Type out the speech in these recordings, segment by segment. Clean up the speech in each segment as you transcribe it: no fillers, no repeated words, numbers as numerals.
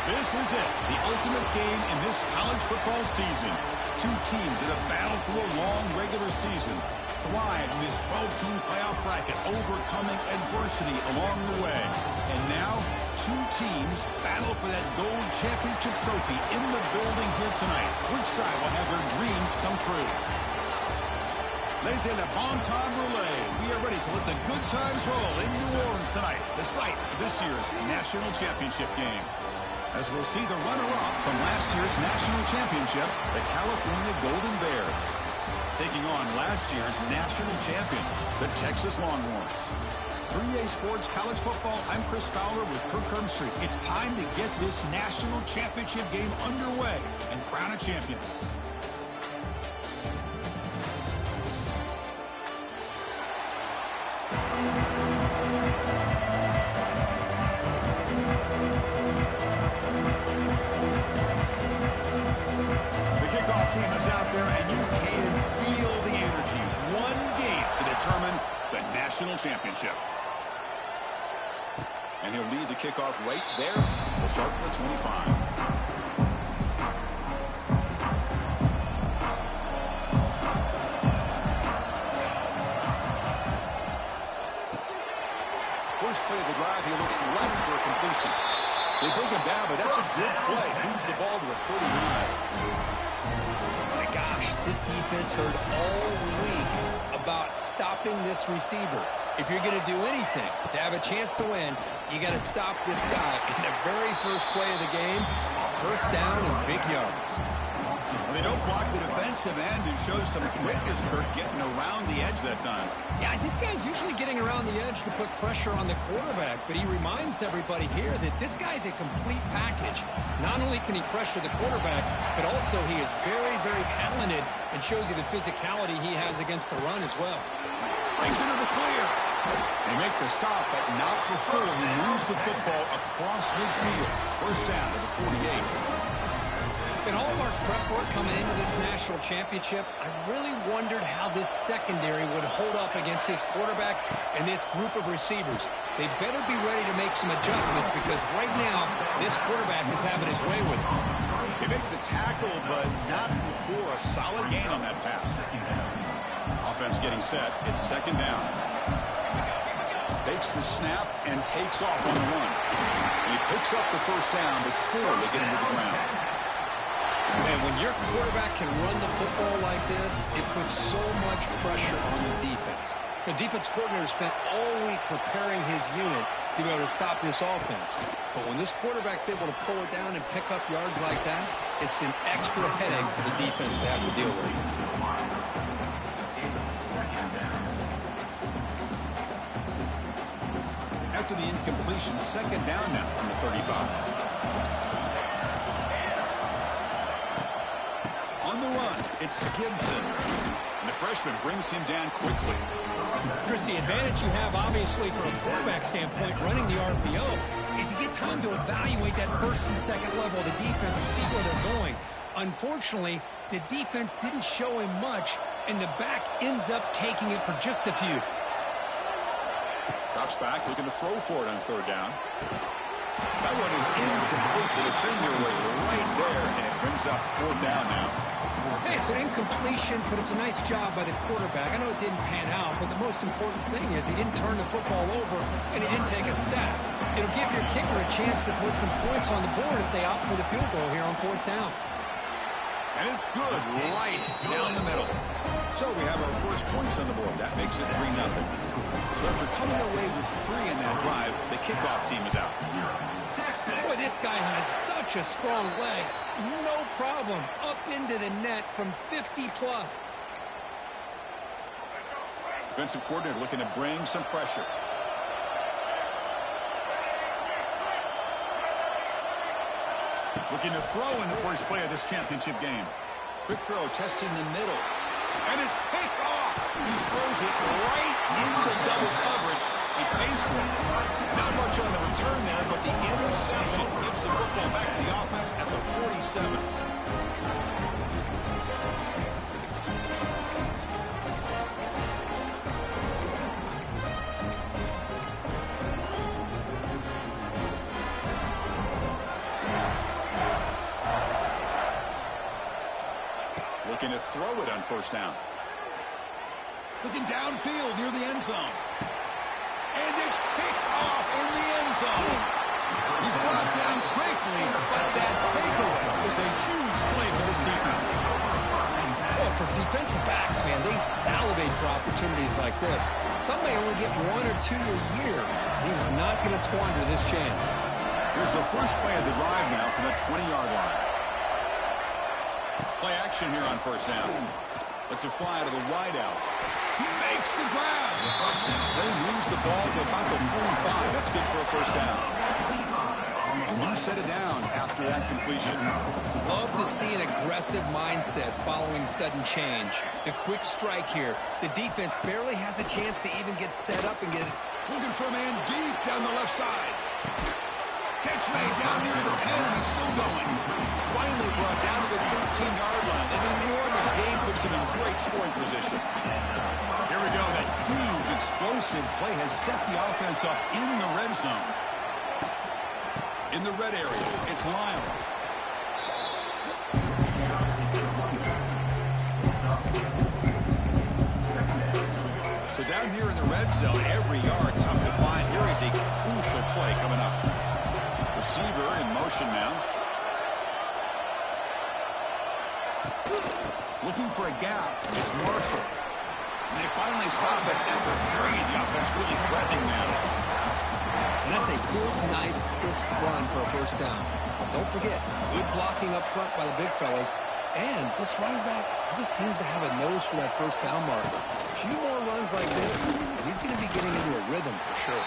This is it, the ultimate game in this college football season. Two teams that have battled through a long regular season, thrived in this 12-team playoff bracket, overcoming adversity along the way. And now, two teams battle for that gold championship trophy in the building here tonight. Which side will have their dreams come true? Laissez le bon temps rouler. We are ready to let the good times roll in New Orleans tonight, the site of this year's national championship game. As we'll see the runner-up from last year's national championship, the California Golden Bears, taking on last year's national champions, the Texas Longhorns. 3A Sports College Football, I'm Chris Fowler with Kirk Herbstreit. It's time to get this national championship game underway and crown a champion. Team is out there, and you can feel the energy. One game to determine the national championship. And he'll lead the kickoff right there. We'll start with the 25. First play of the drive, he looks left for a completion. They bring him down, but that's a good play. Moves the ball to the 39. Gosh, this defense heard all week about stopping this receiver. If you're going to do anything to have a chance to win, you got to stop this guy. In the very first play of the game, first down and big yards. Well, they don't block the defensive end and show some quickness, Kirk, getting around the edge that time. Yeah, this guy's usually getting around the edge to put pressure on the quarterback, but he reminds everybody here that this guy's a complete package. Not only can he pressure the quarterback, but also he is very, very talented and shows you the physicality he has against the run as well. Brings into the clear. They make the stop, but not before he moves the football across midfield. First down to the 48. In all of our prep work coming into this national championship, I really wondered how this secondary would hold up against his quarterback and this group of receivers. They better be ready to make some adjustments because right now, this quarterback is having his way with it. They make the tackle, but not before a solid gain on that pass. Offense getting set. It's second down. Takes the snap and takes off on the run. He picks up the first down before they get him to the ground. And when your quarterback can run the football like this, it puts so much pressure on the defense. The defense coordinator spent all week preparing his unit to be able to stop this offense. But when this quarterback's able to pull it down and pick up yards like that, it's an extra headache for the defense to have to deal with. After the incompletion, second down now from the 35. On the run, it's Gibson. And the freshman brings him down quickly. Chris, the advantage you have, obviously, from a quarterback standpoint, running the RPO, is you get time to evaluate that first and second level of the defense and see where they're going. Unfortunately, the defense didn't show him much, and the back ends up taking it for just a few. Drops back, looking to throw for it on third down. That one is incomplete. The defender was right there, and it brings up fourth down now. Hey, it's an incompletion, but it's a nice job by the quarterback. I know it didn't pan out, but the most important thing is he didn't turn the football over, and he didn't take a sack. It'll give your kicker a chance to put some points on the board if they opt for the field goal here on fourth down. And it's good, right down the middle. So we have our first points on the board. That makes it 3-0. So after coming away with 3 in that drive, the kickoff team is out. Boy, this guy has such a strong leg. No problem. Up into the net from 50-plus. Defensive coordinator looking to bring some pressure. Looking to throw in the first play of this championship game. Quick throw, testing the middle. And it's picked off. He throws it right into double coverage. He pays for it. Not much on the return there, but the interception gives the football back to the offense at the 47. first down. Looking downfield near the end zone. And it's picked off in the end zone. He's brought down quickly, but that takeaway is a huge play for this defense. Well, for defensive backs, man, they salivate for opportunities like this. Some may only get 1 or 2 a year. He was not going to squander this chance. Here's the first play of the drive now from the 20-yard line. Play action here on first down. Let's a fly to the wideout. He makes the grab. They moves the ball to about the 45. That's good for a first down. You set it down after that completion. Love to see an aggressive mindset following sudden change. The quick strike here. The defense barely has a chance to even get set up and get it. Looking for a man deep down the left side. Catch made down near the 10, and he's still going. Finally brought down to the 13-yard line. An enormous gain puts him in great scoring position. Here we go. That huge, explosive play has set the offense up in the red zone. In the red area, it's Lyle. So down here in the red zone, every yard tough to find. Here is a crucial play coming up. Receiver in motion now. Looking for a gap. It's Marshall. And they finally stop it at the 3. The offense really threatening now. And that's a good, nice, crisp run for a first down. Don't forget, good blocking up front by the big fellas. And this running back, he just seems to have a nose for that first down mark. A few more runs like this, and he's going to be getting into a rhythm for sure.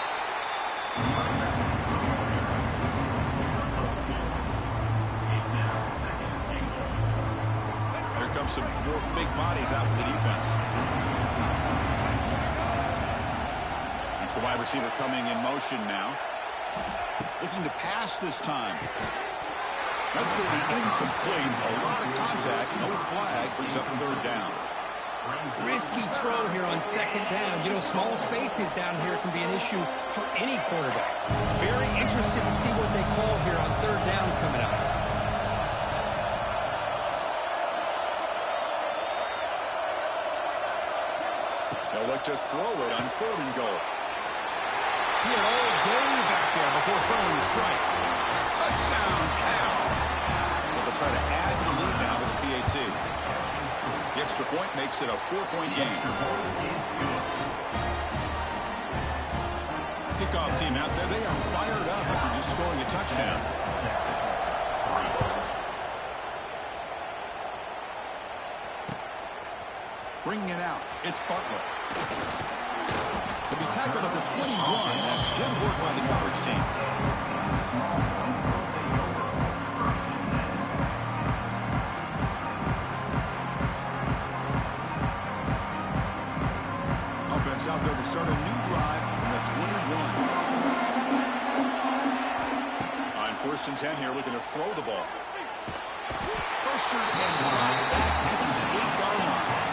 Here comes some more big bodies out for the defense. It's the wide receiver coming in motion now. Looking to pass this time. That's going to be incomplete. A lot of contact. No flag. Brings up a third down. Risky throw here on second down. You know, small spaces down here can be an issue for any quarterback. Very interested to see what they call here on third down coming up. They'll look to throw it on 3rd and goal. He had all day back there before throwing the strike. Touchdown, Cal. Well, they'll try to add to the lead now with the PAT. The extra point makes it a 4-point game. Kickoff team out there. They are fired up after just scoring a touchdown. Bringing it out. It's Butler. He'll be tackled at the 21. That's good work by the coverage team. Offense out there to start a new drive from the 21. On 1st and 10 here, looking to throw the ball. Pressured and dropped back at the 8-yard line.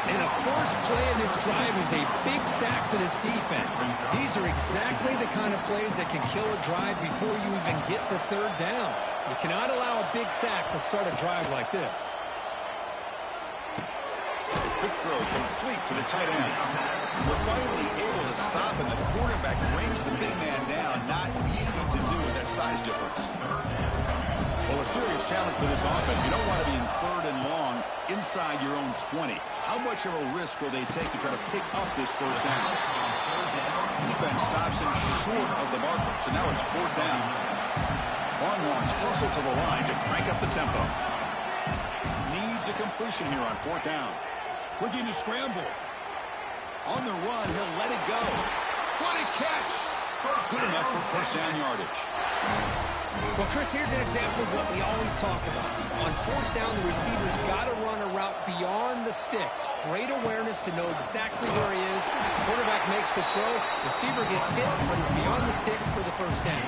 And the first play of this drive is a big sack for this defense. These are exactly the kind of plays that can kill a drive before you even get the third down. You cannot allow a big sack to start a drive like this. Quick throw complete to the tight end. We're finally able to stop, and the quarterback brings the big man down. Not easy to do with that size difference. Well, a serious challenge for this offense. You don't want to be in 3rd and long inside your own 20. How much of a risk will they take to try to pick up this first down? Defense stops him short of the marker, so now it's 4th down. Longhorns hustle to the line to crank up the tempo. Needs a completion here on 4th down. Looking to scramble. On the run, he'll let it go. What a catch! Good enough for first down yardage. Well, Chris, here's an example of what we always talk about. On 4th down, the receiver's got to run a route beyond the sticks. Great awareness to know exactly where he is. Quarterback makes the throw. Receiver gets hit, but is beyond the sticks for the first down.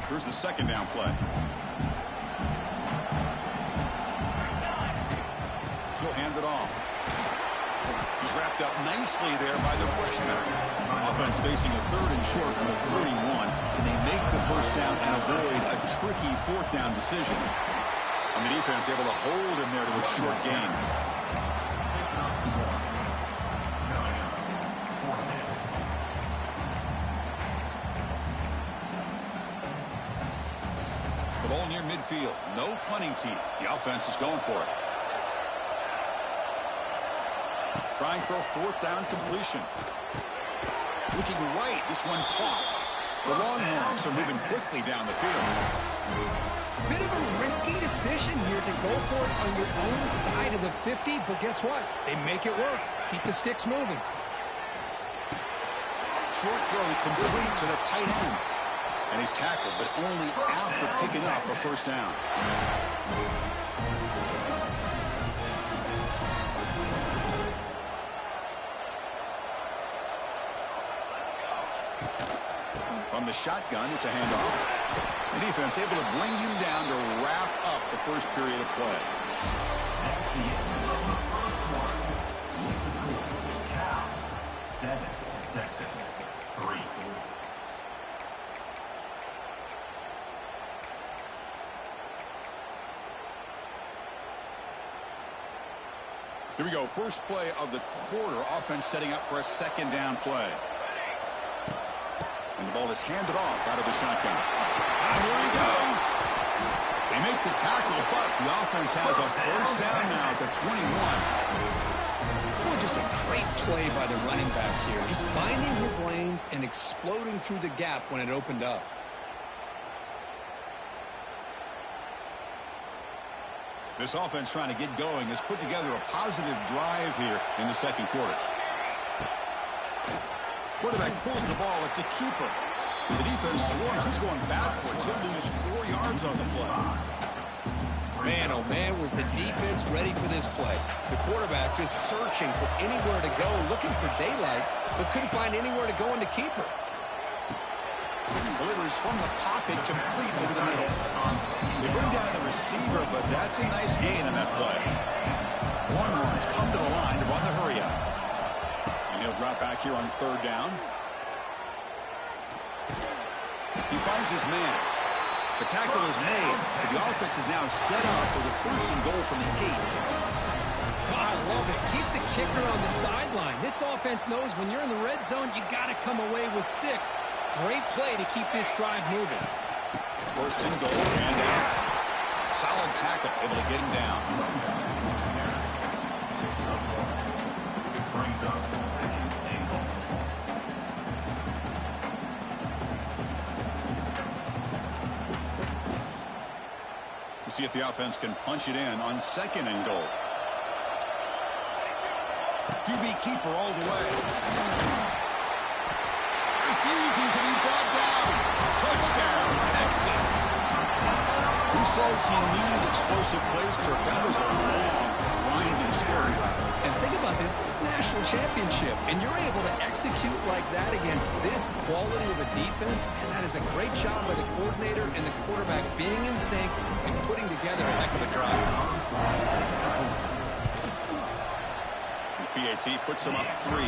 Here's the 2nd down play. will hand it off. He's wrapped up nicely there by the freshman. Offense facing a 3rd and short from the 31. Can they make the first down and avoid a tricky 4th down decision? And the defense able to hold him there to a short gain. The ball near midfield. No punting team. The offense is going for it. Trying for a 4th down completion. Looking right. This one caught. The Longhorns are moving quickly down the field. Bit of a risky decision here to go for it on your own side of the 50, but guess what? They make it work. Keep the sticks moving. Short throw complete to the tight end. And he's tackled, but only after picking up a first down. From the shotgun, it's a handoff. The defense able to bring him down to wrap up the first period of play. Cal 7, Texas 3. Here we go. First play of the quarter. Offense setting up for a 2nd down play. And the ball is handed off out of the shotgun. Here he goes. They make the tackle, but the offense has a first down now at the 21. Boy, just a great play by the running back here. Just finding his lanes and exploding through the gap when it opened up. This offense trying to get going has put together a positive drive here in the 2nd quarter. Quarterback pulls the ball. It's a keeper. The defense swarms. He's going backwards. He'll lose 4 yards on the play. Man, oh man, was the defense ready for this play. The quarterback just searching for anywhere to go, looking for daylight, but couldn't find anywhere to go in the keeper. Delivers from the pocket, complete over the middle. They bring down the receiver, but that's a nice gain in that play. Longhorns come to the line to run the hurry up. And he'll drop back here on 3rd down. He finds his man. The tackle is made, but the offense is now set up with a 1st and goal from the 8. I love it. Keep the kicker on the sideline. This offense knows when you're in the red zone, you got to come away with 6. Great play to keep this drive moving. 1st and goal, and out. Solid tackle, able to get him down. We'll see if the offense can punch it in on 2nd and goal. QB keeper all the way. Refusing to be brought down. Touchdown, Texas. Who says he needed explosive plays, Kirk? That was a long, grinding, scary ride. And think about this. This is a national championship, and you're able to execute like that against this quality of a defense, and that is a great job by the coordinator and the quarterback being in sync and putting together a heck of a drive. The PAT puts him up 3.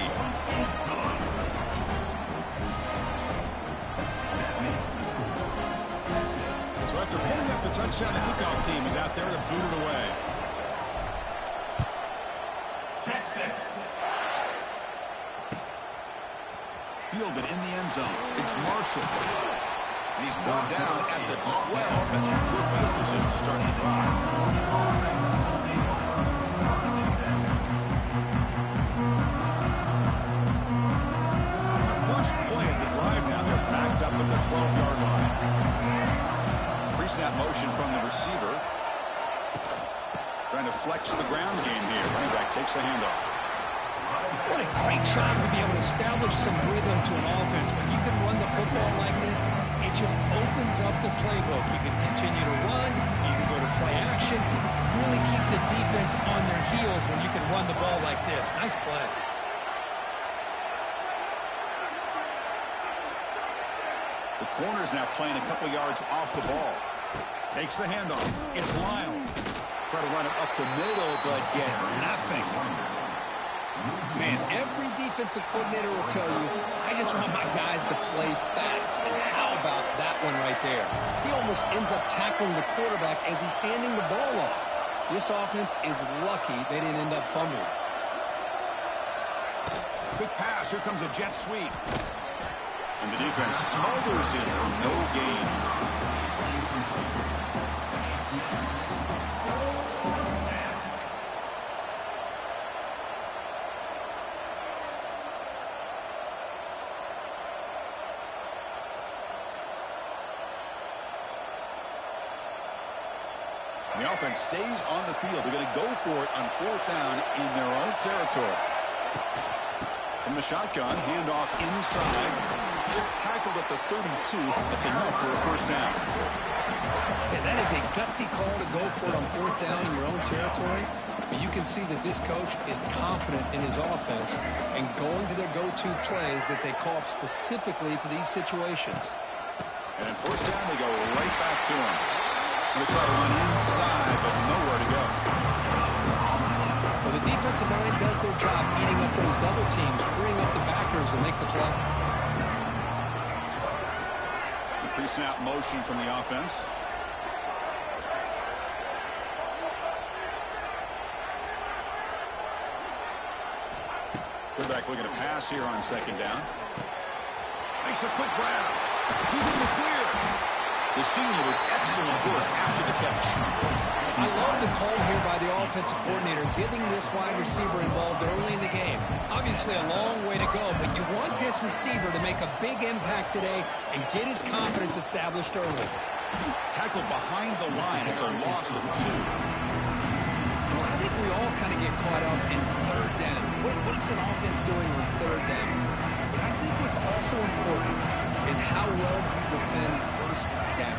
So after pulling up the touchdown, the kickoff team is out there to boot it away. Texas. Fielded in the end zone. It's Marshall. And he's brought down at the 12. That's good field position to start the drive. The first play of the drive now. They're backed up at the 12-yard line. Pre-snap motion from the receiver. Trying to flex the ground game here. Running back takes the handoff. What a great job to be able to establish some rhythm to an offense. When you can run the football like this, it just opens up the playbook. You can continue to run. You can go to play action. You really keep the defense on their heels when you can run the ball like this. Nice play. The corner's now playing a couple yards off the ball. Takes the handoff. It's Lyle. Try to run it up the middle, but get nothing. Man, every defensive coordinator will tell you, I just want my guys to play fast. And how about that one right there? He almost ends up tackling the quarterback as he's handing the ball off. This offense is lucky they didn't end up fumbling. Quick pass. Here comes a jet sweep. And the defense smothers it for no gain. The offense stays on the field. They're going to go for it on 4th down in their own territory. From the shotgun, handoff inside. They're tackled at the 32. That's enough for a first down. And that is a gutsy call to go for it on 4th down in your own territory. But you can see that this coach is confident in his offense and going to their go-to plays that they call up specifically for these situations. And on 1st down, they go right back to him. Going to try to run inside, but nowhere to go. Well, the defensive line does their job eating up those double teams, freeing up the backers to make the play. The pre-snap motion from the offense. Quarterback looking to pass here on 2nd down. Makes a quick grab. He's in the clear. The senior with excellent work after the catch. I love the call here by the offensive coordinator, getting this wide receiver involved early in the game. Obviously a long way to go, but you want this receiver to make a big impact today and get his confidence established early. Tackled behind the line. It's a loss of 2. I think we all kind of get caught up in 3rd down. What's an offense doing on 3rd down? But I think what's also important is how well you defend 1st down.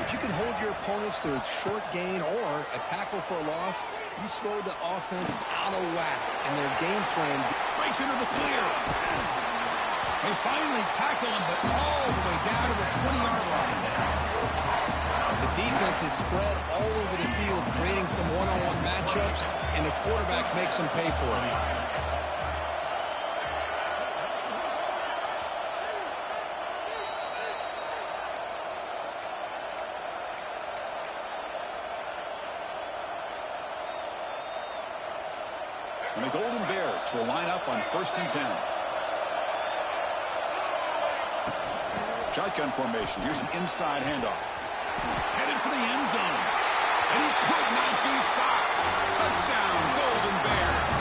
If you can hold your opponents to a short gain or a tackle for a loss, you throw the offense out of whack, and their game plan breaks into the clear. They finally tackle him, but all the way down to the 20-yard line. The defense is spread all over the field, creating some one-on-one matchups, and the quarterback makes them pay for it. And the Golden Bears will line up on 1st and 10. Shotgun formation. Here's an inside handoff. Headed for the end zone. And he could not be stopped. Touchdown, Golden Bears.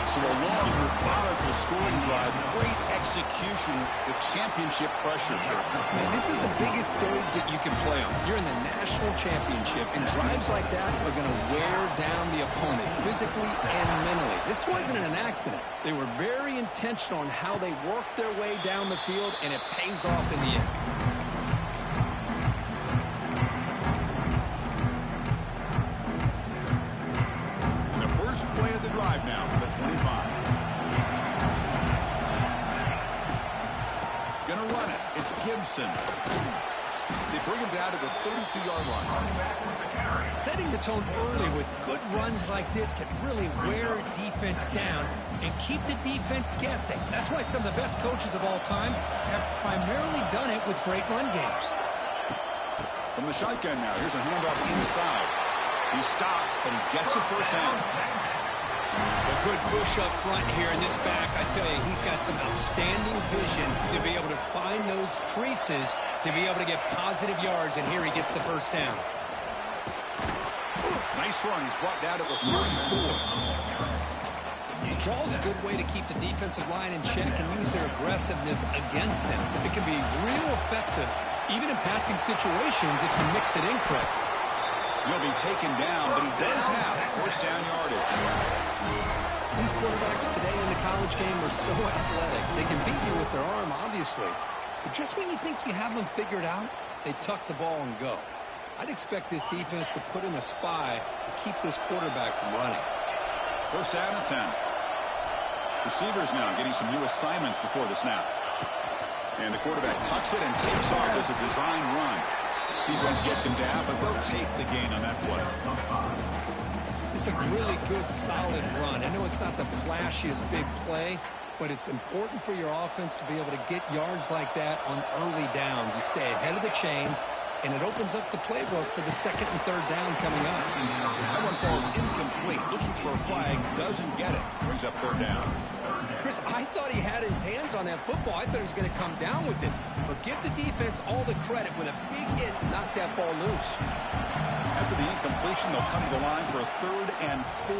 So a long, methodical scoring drive. Great execution with championship pressure. Man, this is the biggest stage that you can play on. You're in the national championship, and drives like that are going to wear down the opponent physically and mentally. This wasn't an accident. They were very intentional on how they worked their way down the field, and it pays off in the end. Play of the drive now from the 25. Gonna run it. It's Gibson. They bring him down to the 32-yard line. Setting the tone early with good runs like this can really wear a defense down and keep the defense guessing. That's why some of the best coaches of all time have primarily done it with great run games. From the shotgun now, here's a handoff inside. He stopped, but he gets a first down. A good push up front here in this back. I tell you, he's got some outstanding vision to be able to find those creases, to be able to get positive yards, and here he gets the first down. Nice run. He's brought down to the 44. Draw's a good way to keep the defensive line in check and use their aggressiveness against them. It can be real effective, even in passing situations, if you mix it in correctly. He'll be taken down, but he does have first down yardage. These quarterbacks today in the college game are so athletic. They can beat you with their arm, obviously. But just when you think you have them figured out, they tuck the ball and go. I'd expect this defense to put in a spy to keep this quarterback from running. First down and 10. Receivers now getting some new assignments before the snap. And the quarterback tucks it and takes off as a design run. Defense gets him down, but they'll take the gain on that play. It's a really good, solid run. I know it's not the flashiest big play, but it's important for your offense to be able to get yards like that on early downs. You stay ahead of the chains, and it opens up the playbook for the second and third down coming up. That one falls incomplete. Looking for a flag, doesn't get it. Brings up third down. Chris, I thought he had his hands on that football. I thought he was going to come down with it. But give the defense all the credit with a big hit to knock that ball loose. After the incompletion, they'll come to the line for a 3rd and 4.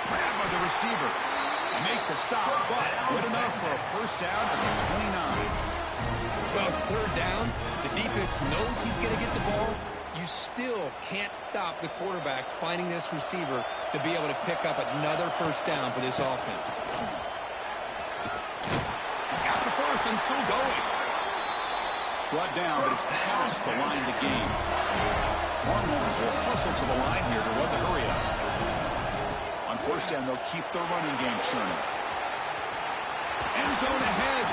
Grabbed by the receiver. They make the stop, but good enough for a first down at the 29. Well, it's third down. The defense knows he's going to get the ball. You still can't stop the quarterback finding this receiver to be able to pick up another first down for this offense. He's got the first and still going. Brought down, but it's past the line to gain. Longhorns will hustle to the line here to run the hurry up. On first down, they'll keep their running game churning. End zone ahead.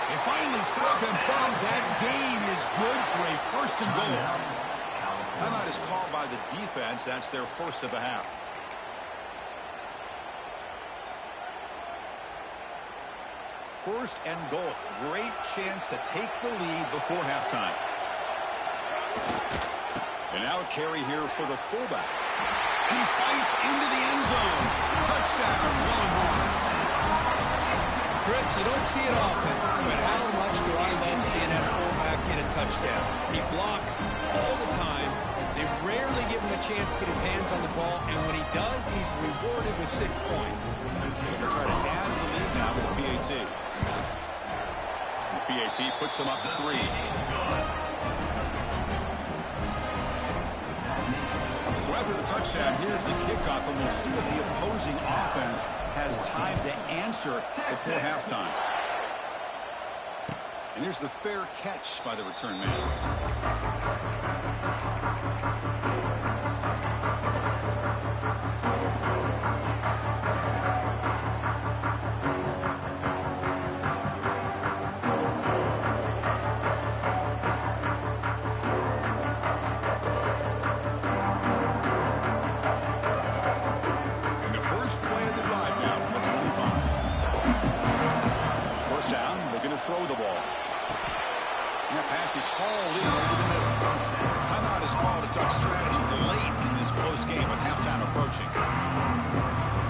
They finally stop him, but that gain is good for a first and goal. Timeout is called by the defense. That's their first of the half. First and goal. Great chance to take the lead before halftime. And now a carry here for the fullback. He fights into the end zone. Touchdown, Longhorns. Chris, you don't see it often, but how much do I love seeing that fullback get a touchdown? He blocks all the time. They rarely give him a chance to get his hands on the ball, and when he does, he's rewarded with 6 points. They'll try to add to the lead now with the PAT. The PAT puts him up 3. So after the touchdown, here's the kickoff, and we'll see if the opposing offense has time to answer before halftime. And here's the fair catch by the return man. Throw the ball. And that pass is hauled in over the middle. Timeout is called a duck strategy late in this close game with halftime approaching.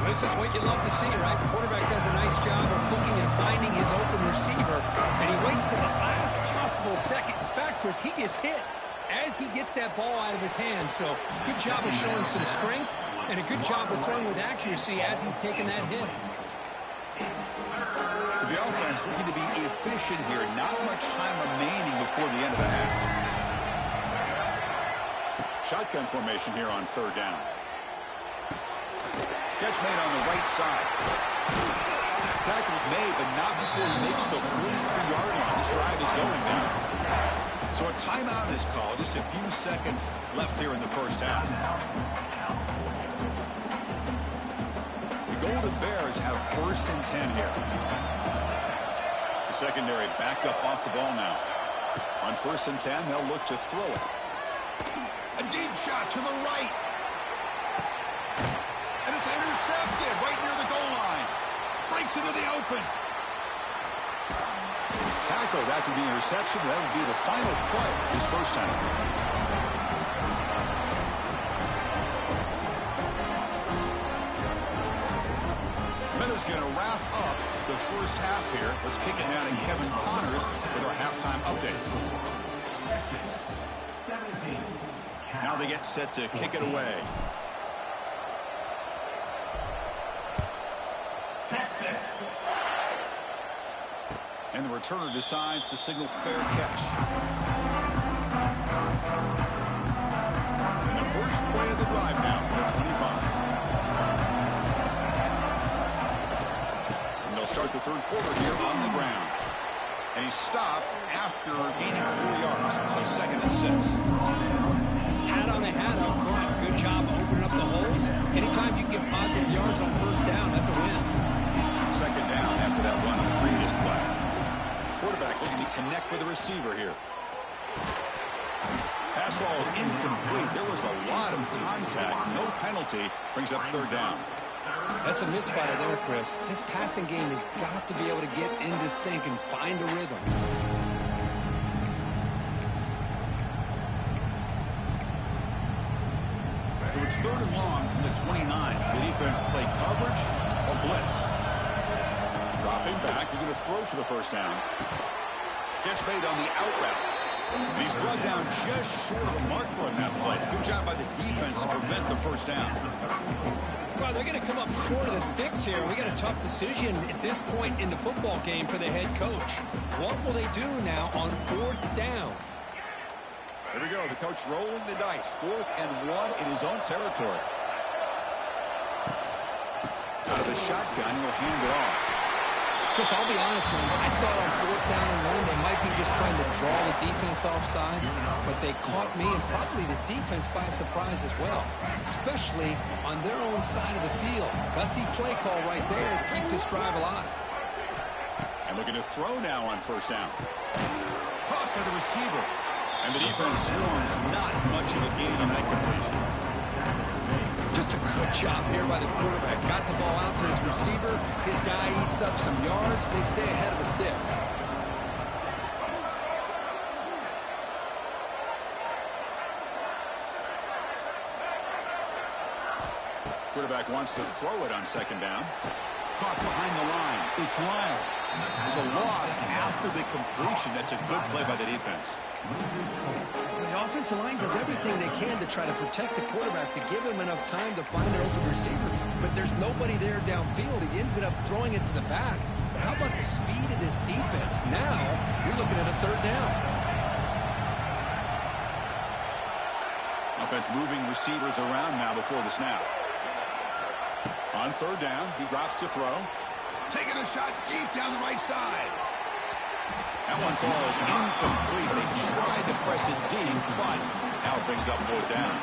This is what you love to see, right? The quarterback does a nice job of looking and finding his open receiver, and he waits to the last possible second. In fact, Chris, he gets hit as he gets that ball out of his hands. So good job of showing some strength and a good job of throwing with accuracy as he's taking that hit. So the offense looking to be efficient here. Not much time remaining before the end of the half. Shotgun formation here on third down. Catch made on the right side. Tackle's made, but not before he makes the 43-yard line. This drive is going now. So a timeout is called. Just a few seconds left here in the first half. The Golden Bears have first and 10 here. Secondary backed up off the ball now. On first and 10, they'll look to throw it. A deep shot to the right. And it's intercepted right near the goal line. Breaks into the open. Tackled after the interception. That would be the final play this first half. Miller's going to wrap up the first half here. Let's kick it now to Kevin Connors with our halftime update. Now they get set to kick it away. Texas. And the returner decides to signal fair catch. And the first play of the drive now from the 25. Start the third quarter here on the ground. And he stopped after gaining 4 yards. So second and 6. Hat on a hat up front. Good job opening up the holes. Anytime you can get positive yards on first down, that's a win. Second down after that run on the previous play. Quarterback looking to connect with the receiver here. Pass ball is incomplete. There was a lot of contact. No penalty. Brings up third down. That's a misfire there, Chris. This passing game has got to be able to get into sync and find a rhythm. So it's third and long from the 29. The defense play coverage or blitz. Dropping back. They're going to throw for the first down. Catch made on the out route. And he's brought down just short of a marker on that play. Good job by the defense to prevent the first down. Well, they're going to come up short of the sticks here. We got a tough decision at this point in the football game for the head coach. What will they do now on fourth down? Here we go. The coach rolling the dice. 4th and 1 in his own territory. Out of the shotgun, he'll hand it off. Chris, I'll be honest, man. I thought on 4th down and 1, they might be just trying to draw the defense off sides, but they caught me and probably the defense by surprise as well, especially on their own side of the field. Gutsy play call right there to keep this drive alive. And looking to throw now on first down. Caught by the receiver. And the defense swarms. Not much of a gain on that completion. Just a good job here by the quarterback. Got the ball out to his receiver. His guy eats up some yards. They stay ahead of the sticks. Quarterback wants to throw it on second down. Caught behind the line. It's Lyle. There's a loss after the completion. That's a good play by the defense. The offensive line does everything they can to try to protect the quarterback to give him enough time to find an open receiver. But there's nobody there downfield. He ends up throwing it to the back. But how about the speed of this defense? Now, you're looking at a third down. Offense moving receivers around now before the snap. On third down, he drops to throw. Taking a shot deep down the right side. That one falls incomplete. They tried to press it deep, but now it brings up fourth down.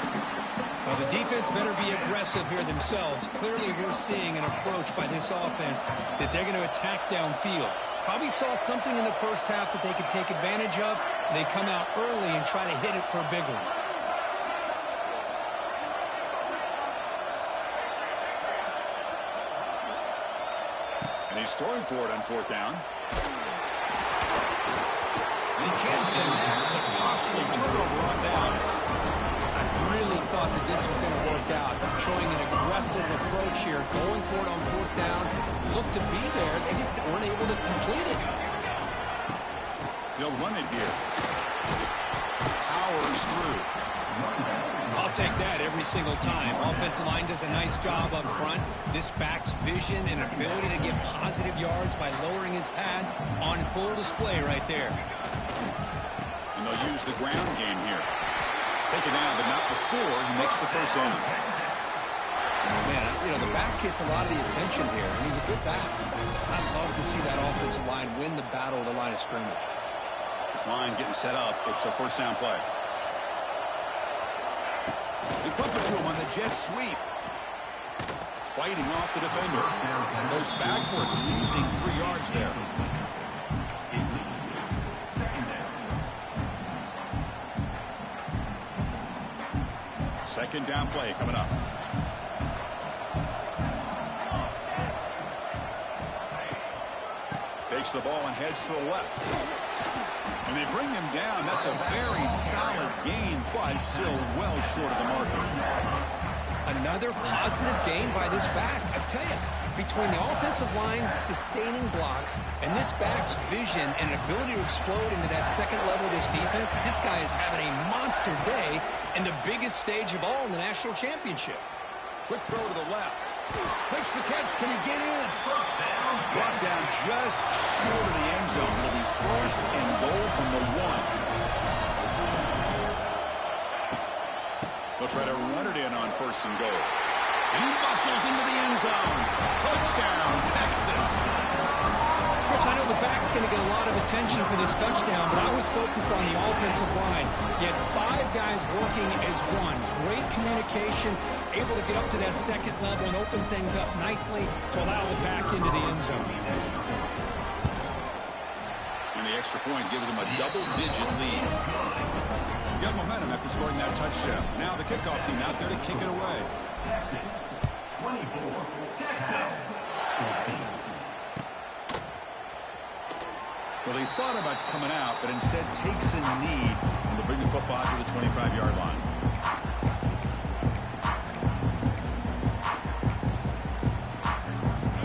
Well, the defense better be aggressive here themselves. Clearly, we're seeing an approach by this offense that they're going to attack downfield. Probably saw something in the first half that they could take advantage of. They come out early and try to hit it for a big one. And he's throwing for it on fourth down. He can't connect. A costly turnover on downs. I really thought that this was going to work out. Showing an aggressive approach here. Going for it on fourth down. Looked to be there. They just weren't able to complete it. They'll run it here. Powers through. I'll take that every single time. Offensive line does a nice job up front. This back's vision and ability to get positive yards by lowering his pads on full display right there. And they'll use the ground game here. Take it down, but not before he makes the first down. Man, you know, the back gets a lot of the attention here, and he's a good back. I'd love to see that offensive line win the battle of the line of scrimmage. This line getting set up. It's a first down play. They flip it to him on the jet sweep. Fighting off the defender. Goes backwards, losing 3 yards there. Second down play coming up. Takes the ball and heads to the left. And they bring him down. That's a very solid gain, but still well short of the marker. Another positive gain by this back. I tell you, between the offensive line sustaining blocks and this back's vision and ability to explode into that second level of this defense, this guy is having a monster day in the biggest stage of all in the national championship. Quick throw to the left. Makes the catch. Can he get in? Brought down just short of the end zone. It'll be first and goal from the 1. They'll try to run it in on first and goal. And he muscles into the end zone. Touchdown, Texas. Chris, I know the back's going to get a lot of attention for this touchdown, but I was focused on the offensive line. You had 5 guys working as one. Great communication, able to get up to that second level and open things up nicely to allow the back into the end zone. And the the extra point gives them a double-digit lead. Got momentum after scoring that touchdown. Now the kickoff team out there to kick it away. Texas 24, Texas 14. Well, he thought about coming out, but instead takes a knee and will bring the football to the 25-yard line.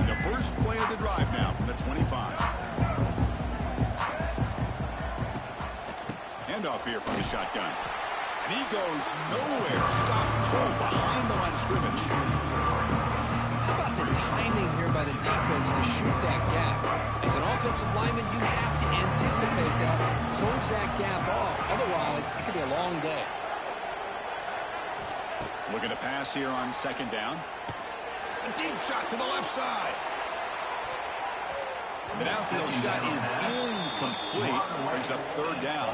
The first play of the drive now from the 25. Handoff here from the shotgun. And he goes nowhere. Stopped cold behind the line of scrimmage. How about the timing here by the defense to shoot that gap? As an offensive lineman, you have to anticipate that, close that gap off. Otherwise, it could be a long day. Looking to pass here on second down. A deep shot to the left side. The downfield shot is incomplete. Brings up third down.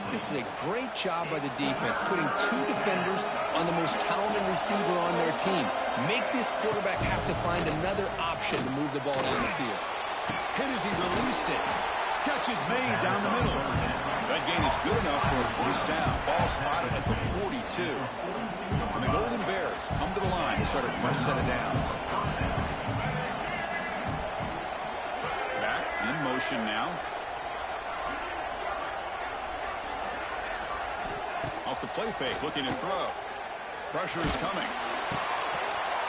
This is a great job by the defense, putting two defenders on the most talented receiver on their team. Make this quarterback have to find another option to move the ball down the field. Hit as he released it. Catch is made down the middle. That gain is good enough for a first down. Ball spotted at the 42. And the Golden Bears come to the line to start a fresh set of downs. Back in motion now. Off the play fake, looking to throw. Pressure is coming.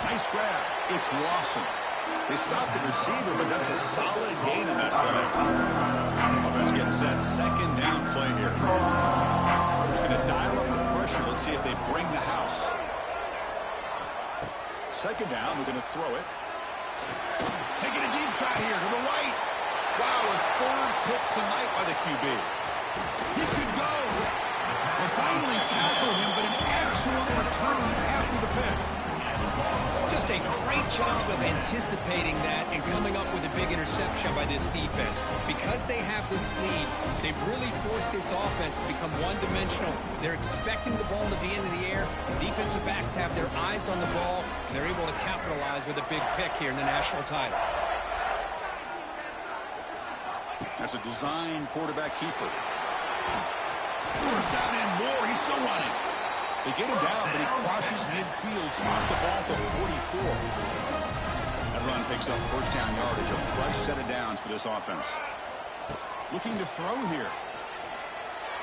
Nice grab. It's Lawson. They stopped the receiver, but that's a solid gain in that play. Offense getting set. Second down play here. They're going to dial up the pressure. Let's see if they bring the house. Second down, we're going to throw it. Taking a deep shot here to the right. Wow, a third pick tonight by the QB. He could go. They finally tackle him, but an excellent return after the pick. Just a great job of anticipating that and coming up with a big interception by this defense. Because they have this lead, they've really forced this offense to become one-dimensional. They're expecting the ball to be into the air. The defensive backs have their eyes on the ball, and they're able to capitalize with a big pick here in the national title. That's a design quarterback keeper. Forced down and more. He's still running. They get him down, but he crosses midfield. Smart the ball to 44. That run picks up first down yardage. A fresh set of downs for this offense. Looking to throw here.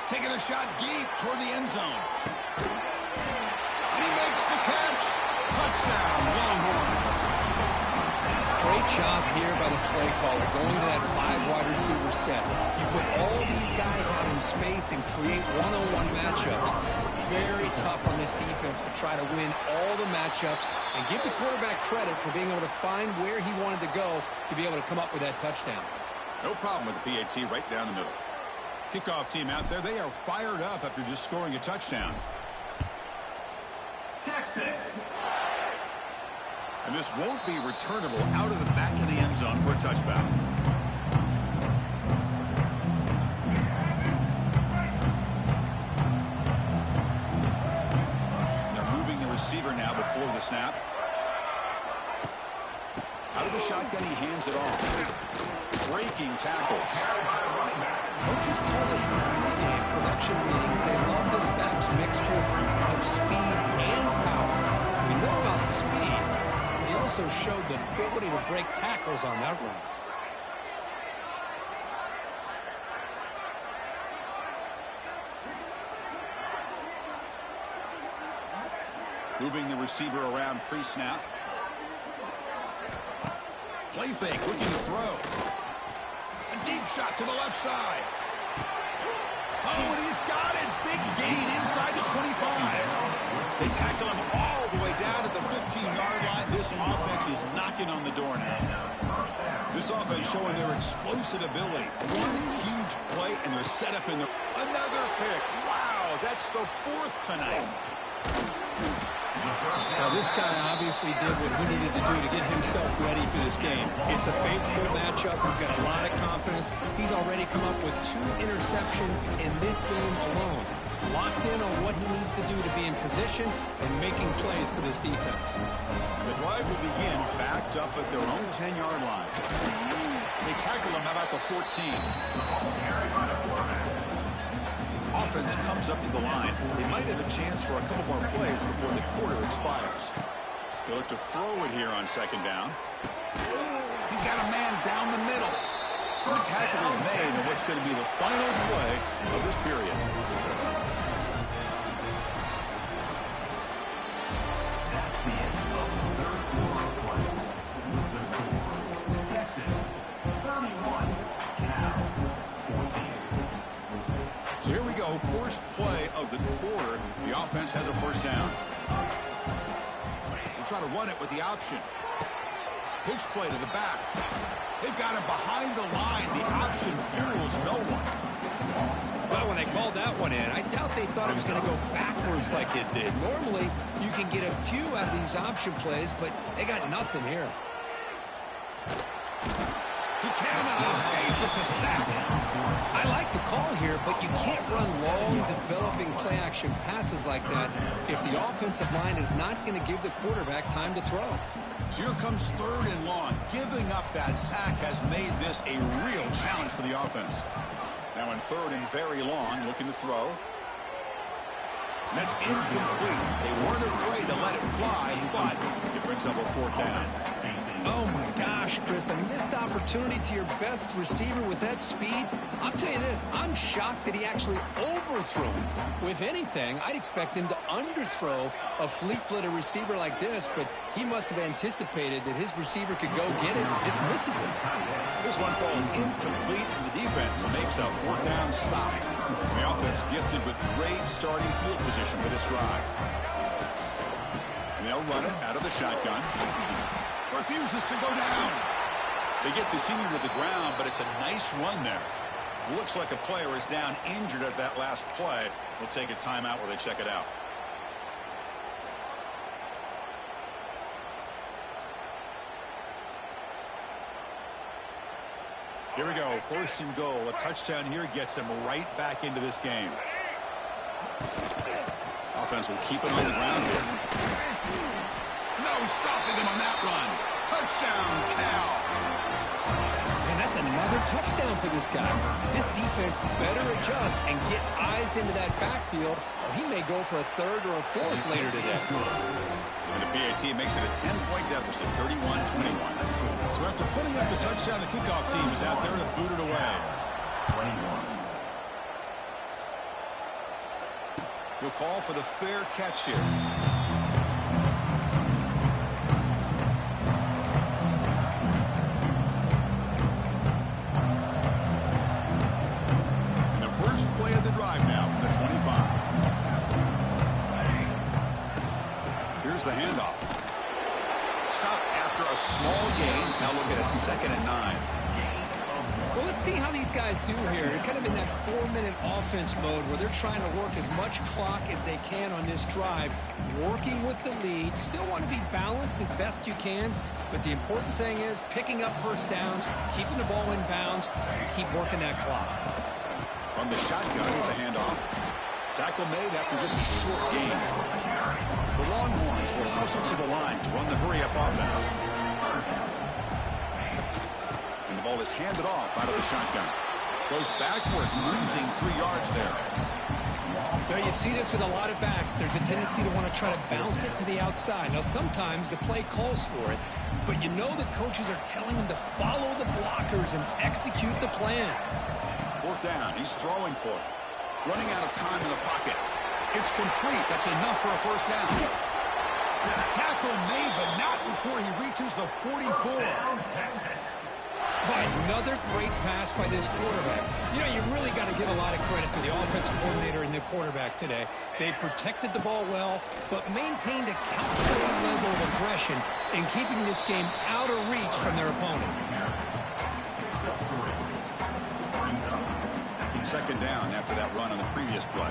Taking a shot deep toward the end zone. And he makes the catch. Touchdown, Longhorns. Great job here by the play caller, going to that 5-wide receiver set. You put all these guys out in space and create one-on-one matchups. Very tough on this defense to try to win all the matchups and give the quarterback credit for being able to find where he wanted to go to be able to come up with that touchdown. No problem with the PAT right down the middle. Kickoff team out there, they are fired up after just scoring a touchdown. Texas. And this won't be returnable out of the back of the end zone for a touchdown. They're moving the receiver now before the snap. Out of the shotgun, he hands it off. Breaking tackles. Coaches told us in the game production meetings they love this back's mixture of speed and power. We know about the speed. He also showed the ability to break tackles on that run. Moving the receiver around pre-snap. Play fake, looking to throw. A deep shot to the left side. Oh, and he's got it. Big gain inside the 25. They tackle him all the way down at the 15-yard line. This offense is knocking on the door now. This offense showing their explosive ability. One huge play, and they're set up in the... Another pick. Wow, that's the fourth tonight. Now, this guy obviously did what he needed to do to get himself ready for this game. It's a favorable matchup. He's got a lot of confidence. He's already come up with 2 interceptions in this game alone. Locked in on what he needs to do to be in position and making plays for this defense. The drive will begin backed up at their own 10-yard line. They tackle him about the 14. Offense comes up to the line. They might have a chance for a couple more plays before the quarter expires. They look to throw it here on second down. He's got a man down the middle. And the tackle is made in what's going to be the final play of this period. That's the end of the third quarter of play. The score, Texas 31, Cal 14. So here we go, first play of the quarter. The offense has a first down. We'll try to run it with the option. Pitch play to the back. They've got him behind the line. The option fools no one. Well, when they called that one in, I doubt they thought it was going to go backwards like it did. Normally, you can get a few out of these option plays, but they got nothing here. He cannot escape. It's a sack. I like the call here, but you can't run long, developing play-action passes like that if the offensive line is not going to give the quarterback time to throw. So here comes third and long. Giving up that sack has made this a real challenge for the offense. Now in third and very long, looking to throw. And that's incomplete. They weren't afraid to let it fly, but it brings up a fourth down. Oh, my gosh, Chris, a missed opportunity to your best receiver with that speed. I'll tell you this, I'm shocked that he actually overthrew him. With anything, I'd expect him to underthrow a fleet-footed receiver like this, but he must have anticipated that his receiver could go get it and just misses it. This one falls incomplete, and the defense makes a fourth down stop. The offense gifted with great starting field position for this drive. And they'll run it out of the shotgun. Refuses to go down. They get the senior to the ground, but it's a nice run there. Looks like a player is down injured at that last play. We'll take a timeout where they check it out. Here we go, first and goal. A touchdown here gets them right back into this game. Offense will keep it on the ground here. No stopping them on that run. Touchdown, Cal. And that's another touchdown for this guy. This defense better adjust and get eyes into that backfield, or he may go for a third or a fourth later today. And the BAT makes it a 10-point deficit, 31-21. So after putting up the touchdown, the kickoff team is out there to boot it away. 21. He'll call for the fair catch here. And the first play of the drive now from the 25. Here's the handoff. Stop after a small gain. Now look at it, 2nd and 9. Well, let's see how these guys do here. They're kind of in that 4-minute offense mode where they're trying to work as much clock as they can on this drive, working with the lead. Still want to be balanced as best you can, but the important thing is picking up first downs, keeping the ball in bounds, and keep working that clock. From the shotgun, it's a handoff. Tackle made after just a short gain. The Longhorns will hustle to the line to run the hurry-up offense. And the ball is handed off out of the shotgun. Goes backwards, losing 3 yards there. Now, you see this with a lot of backs. There's a tendency to want to try to bounce it to the outside. Now, sometimes the play calls for it, but you know the coaches are telling them to follow the blockers and execute the plan. Fourth down, he's throwing for it. Running out of time in the pocket. It's complete. That's enough for a first down. Tackle made, but not before he reaches the 44. Down, Texas. By another great pass by this quarterback. You know, you really got to give a lot of credit to the offensive coordinator and the quarterback today. They protected the ball well, but maintained a calculated level of aggression in keeping this game out of reach from their opponent. 2nd down after that run on the previous play.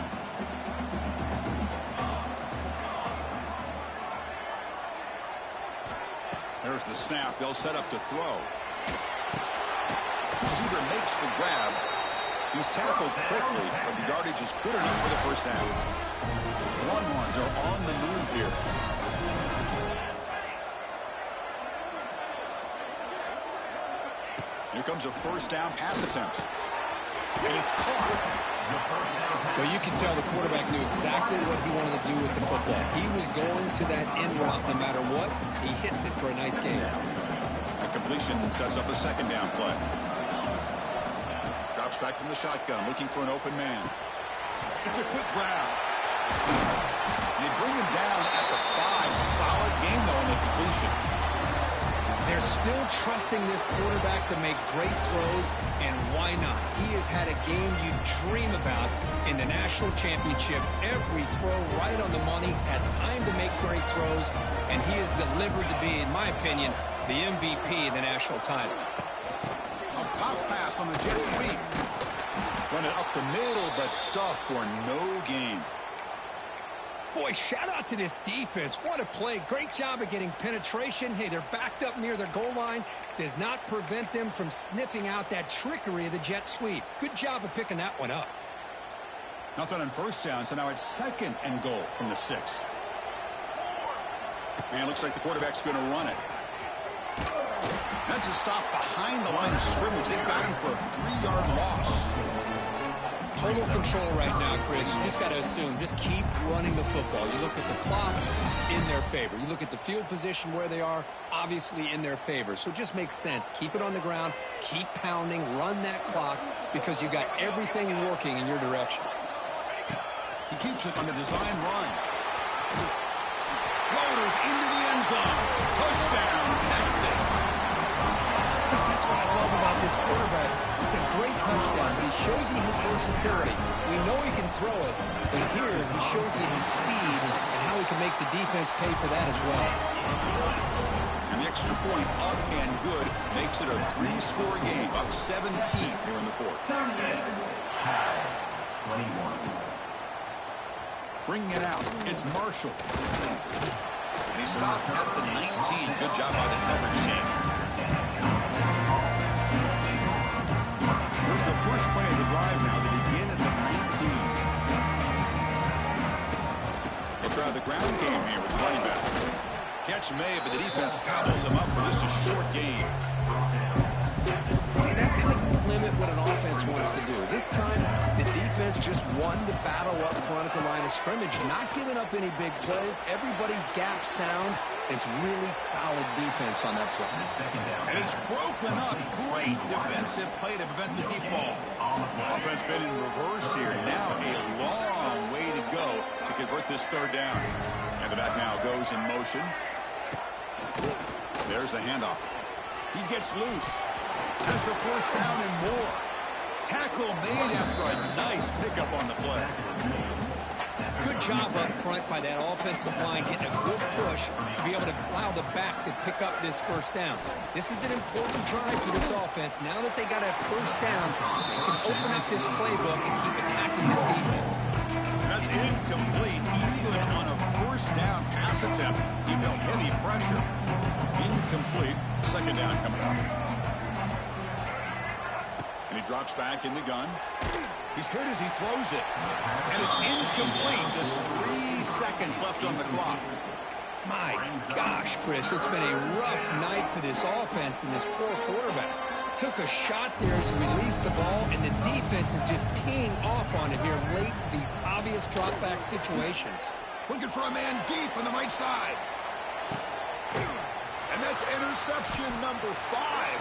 There's the snap. They'll set up to throw. Receiver makes the grab. He's tackled quickly, but the yardage is good enough for the first down. Longhorns are on the move here. Here comes a first down pass attempt. And it's caught. Well, you can tell the quarterback knew exactly what he wanted to do with the football. He was going to that end route no matter what. He hits it for a nice gain. A completion sets up a second down play. Drops back from the shotgun, looking for an open man. It's a quick grab. They bring him down at the 5. Solid gain, though, on the completion. They're still trusting this quarterback to make great throws, and why not? He has had a game you dream about in the national championship. Every throw right on the money. He's had time to make great throws, and he has delivered to be, in my opinion, the MVP of the national title. A pop pass on the jet sweep. Run it up the middle, but stuffed for no gain. Boy, shout out to this defense. What a play. Great job of getting penetration. Hey, they're backed up near their goal line. Does not prevent them from sniffing out that trickery of the jet sweep. Good job of picking that one up. Nothing on first down, so now it's 2nd and goal from the 6. Man, looks like the quarterback's going to run it. That's a stop behind the line of scrimmage. They've got him for a 3-yard loss. Total control right now, Chris. You just got to assume. Just keep running the football. You look at the clock, in their favor. You look at the field position where they are, obviously in their favor. So it just makes sense. Keep it on the ground. Keep pounding. Run that clock because you got everything working in your direction. He keeps it on the design run. Loaders into the end zone. Touchdown, Texas. Chris, that's what I love about this quarterback. It's a great touchdown, but he shows you his versatility. We know he can throw it, but here he shows you his speed and how he can make the defense pay for that as well. And the extra point up and good makes it a 3-score game, up 17 here in the 4th. Texas has 21. Bringing it out, it's Marshall. And he stopped at the 19. Good job by the coverage team. Here's the first play of the drive now. They begin at the 19. They'll try the ground game here with the running back. Catch made, but the defense gobbles him up for just a short gain. See, that's how you limit what an offense wants to do. This time, the defense just won the battle up front at the line of scrimmage, not giving up any big plays. Everybody's gap sound. It's really solid defense on that play. And it's broken up. Great defensive play to prevent the deep ball. Offense been in reverse here. Now a long way to go to convert this 3rd down. And the back now goes in motion. There's the handoff. He gets loose. Has the first down and more. Tackle made after a nice pickup on the play. Good job up front by that offensive line, getting a good push to be able to allow the back to pick up this first down. This is an important drive for this offense. Now that they got a first down, they can open up this playbook and keep attacking this defense. That's incomplete. Even on a first down pass attempt, he felt heavy pressure. Incomplete. 2nd down coming up. And he drops back in the gun. He's hit as he throws it. And it's incomplete. Just 3 seconds left on the clock. My gosh, Chris, it's been a rough night for this offense and this poor quarterback. Took a shot there as he released the ball, and the defense is just teeing off on it here late in these obvious drop-back situations. Looking for a man deep on the right side. And that's interception number 5.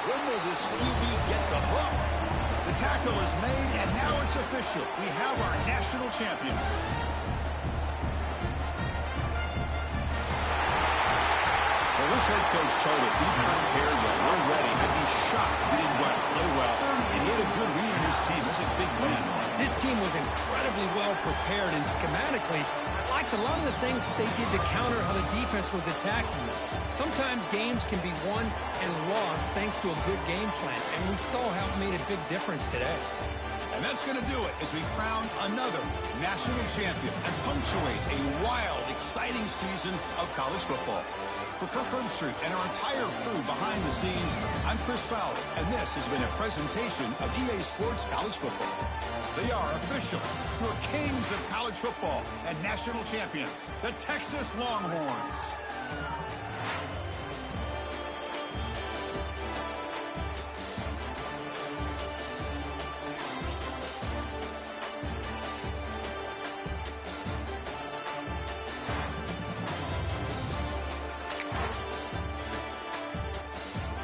When will this QB get the hook? The tackle is made, and now it's official. We have our national champions. Well, this head coach told us we've prepared well. We're ready. I'd be shocked if we didn't go out and play well. And he had a good read on his team. It was a big win. This team was incredibly well prepared, and schematically, I liked a lot of the things that they did to counter how the defense was attacking them. Sometimes games can be won and lost thanks to a good game plan, and we saw how it made a big difference today. And that's going to do it as we crown another national champion and punctuate a wild, exciting season of college football. For Kirk Herbstreit and our entire crew behind the scenes, I'm Chris Fowler, and this has been a presentation of EA Sports College Football. They are official, your kings of college football and national champions, the Texas Longhorns.